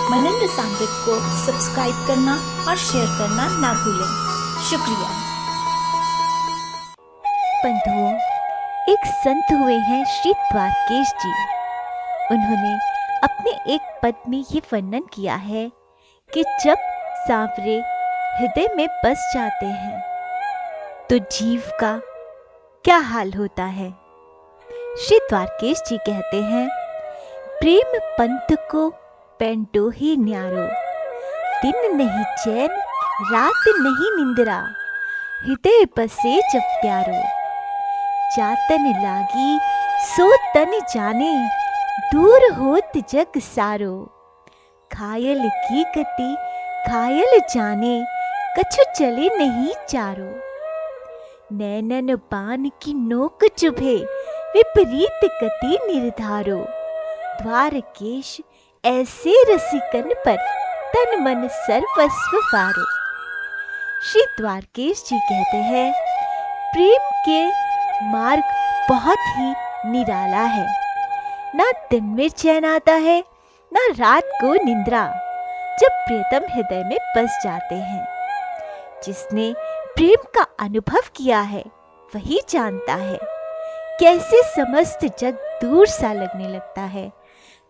मनन रसामृत को सब्सक्राइब करना और शेयर करना ना भूलें। शुक्रिया। बंधुओं, एक संत हुए हैं श्री द्वारकेश जी। उन्होंने अपने एक पद में ये वर्णन किया है कि जब सांवरे हृदय में बस जाते हैं तो जीव का क्या हाल होता है। श्री द्वारकेश जी कहते हैं, प्रेम पंथ को पेंटो ही न्यारो, दिन नहीं चैन रात नहीं निंद्रा, हृदय बसे जब प्यारो, जातन लागी सो तन जाने, दूर होत जग सारो, घायल की गति घायल जाने, कछु चले नहीं चारो, नैनन बाण की नोक चुभे, विपरीत गति निर्धारो, द्वारकेश ऐसे रसिकन पर तन मन सर्वस्व वारो। श्री द्वारकेश जी कहते हैं, प्रेम के मार्ग बहुत ही निराला है। ना दिन में चैन आता है, ना रात को निंद्रा, जब प्रियतम हृदय में बस जाते हैं। जिसने प्रेम का अनुभव किया है वही जानता है कैसे समस्त जग दूर सा लगने लगता है।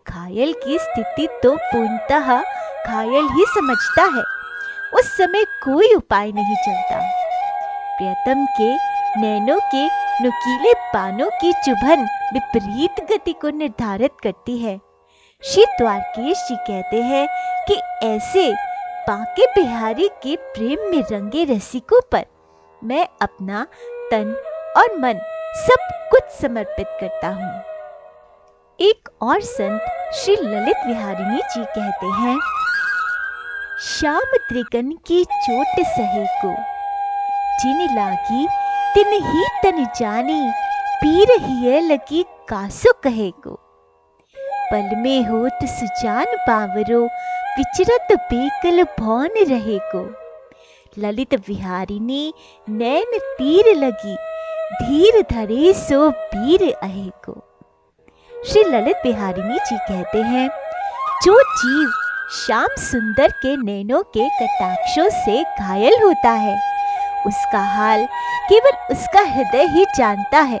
घायल की स्थिति तो पूर्णतः घायल ही समझता है, उस समय कोई उपाय नहीं चलता। प्रियतम के नैनों के नुकीले बाणों की चुभन विपरीत गति को निर्धारित करती है। श्री द्वारकेश जी कहते हैं कि ऐसे बांके बिहारी के प्रेम में रंगे रसिकों पर मैं अपना तन और मन सब कुछ समर्पित करता हूँ। एक और संत श्री ललित विहारिणी जी कहते हैं, श्याम त्रिकन की चोट सहे को, जिन लागी तिन ही तन जानी, पीर ही लगी कासो कहे को, पल में होत सुजान बावरो, विचरत बेकल भौन रहे को, ललित विहारिणी नैन तीर लगी, धीर धरे सो वीर अहे को। श्री ललित विहारिणी जी कहते हैं, जो जीव श्याम सुंदर के नैनों के कटाक्षों से घायल होता है, उसका हाल केवल उसका हृदय ही जानता है।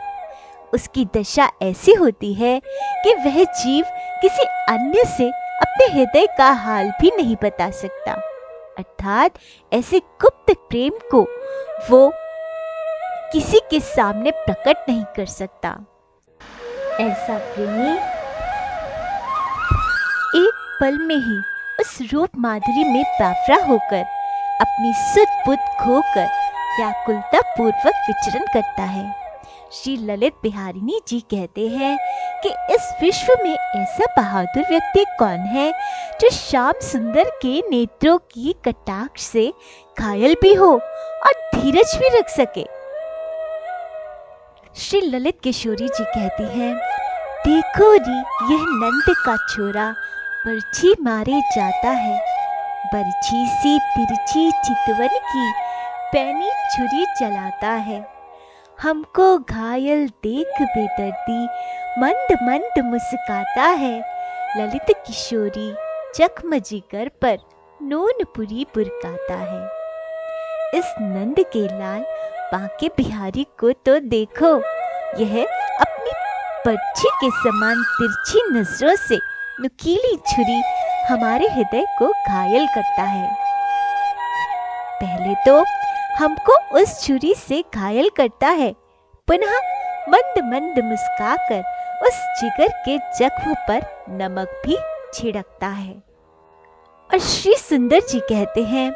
उसकी दशा ऐसी होती है कि वह जीव किसी अन्य से अपने हृदय का हाल भी नहीं बता सकता, अर्थात ऐसे गुप्त प्रेम को वो किसी के सामने प्रकट नहीं कर सकता। ऐसा प्रेमी एक पल में ही उस रूप माधुरी में बावरा होकर अपनी सुध बुध खोकर व्याकुलता पूर्वक विचरण करता है। श्री ललित विहारिणी जी कहते हैं कि इस विश्व में ऐसा बहादुर व्यक्ति कौन है जो श्याम सुंदर के नेत्रों की कटाक्ष से घायल भी हो और धीरज भी रख सके। श्री ललित किशोरी जी कहती हैं, देखो री यह नंद का छोरा बरछी मारे जाता है, बरछी सी तिरछी चितवन की पैनी छुरी चलाता है, हमको घायल देख बेदर्दी मंद मंद मुस्काता है, ललित किशोरी जख्म जिगर पर नूनपुरी बुरकाता है। इस नंद के लाल बांके बिहारी को तो देखो, यह अपनी बरछी के समान तिरछी नजरों से नुकीली छुरी हमारे हृदय को घायल करता है। पहले तो हमको उस छुरी से घायल करता है, पुनः मंद मंद मुस्काकर उस जिगर के जख्म पर नमक भी छिड़कता है। और श्री सुंदर जी कहते हैं,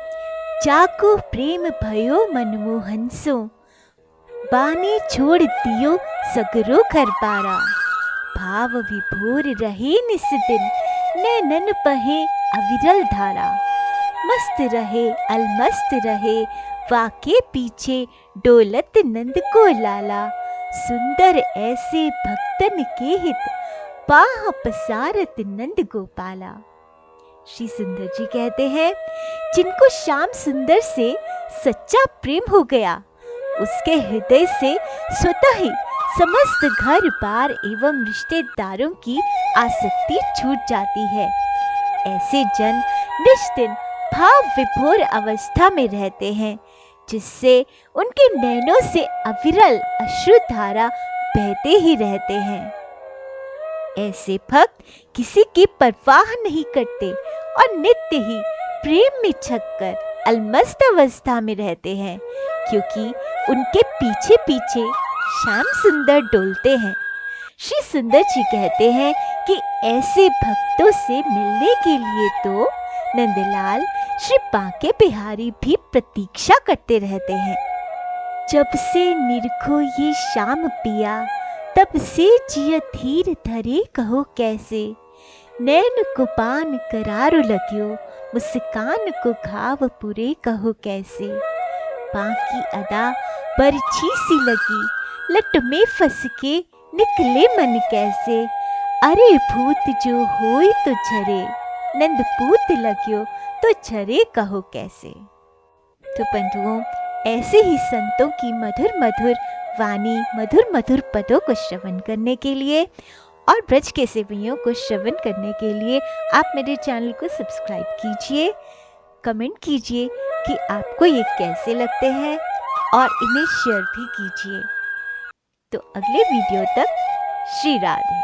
जाको प्रेम भयो मनमोहन सो, बाने छोड़ दियो सगरो घर पारा, भाव विभोर रहे निस दिन, नैनन बहे अविरल धारा, मस्त रहे अलमस्त रहे, वाके पीछे डोलत नंद को लाला, सुंदर ऐसे भक्तन के हित, बाह पसारत नंद गोपाला। श्री सुंदर जी कहते हैं, जिनको श्याम सुंदर से सच्चा प्रेम हो गया, उसके हृदय से स्वतः ही समस्त घर बार एवं रिश्तेदारों की आसक्ति छूट जाती है। ऐसे जन निश्चित भाव विभोर अवस्था में रहते हैं, जिससे उनके नैनों से अविरल अश्रुधारा बहते ही रहते हैं। ऐसे भक्त किसी की परवाह नहीं करते और नित्य ही प्रेम में छककर अलमस्त अवस्था में रहते हैं, क्योंकि उनके पीछे पीछे श्याम सुंदर डोलते हैं। श्री सुंदर जी कहते हैं कि ऐसे भक्तों से मिलने के लिए तो नंदलाल श्री बांके बिहारी भी प्रतीक्षा करते रहते हैं। जब से निरखो ये श्याम पिया, तब से जिय धीर धरे कहो कैसे। नैन को पान करारो लग्यो, मुस्कान को घाव पुरे कहो कैसे। बाकी अदा बरछी सी लगी, लट में फंस के निकले मन कैसे। अरे भूत जो होई तो झरे, नंद पूत लग्यो तो झरे कहो कैसे। तो बंधुओं, ऐसे ही संतों की मधुर मधुर वाणी, मधुर मधुर पदों को श्रवण करने के लिए और ब्रज के सेवैयों को श्रवण करने के लिए आप मेरे चैनल को सब्सक्राइब कीजिए, कमेंट कीजिए कि आपको ये कैसे लगते हैं और इन्हें शेयर भी कीजिए। तो अगले वीडियो तक श्री राधे।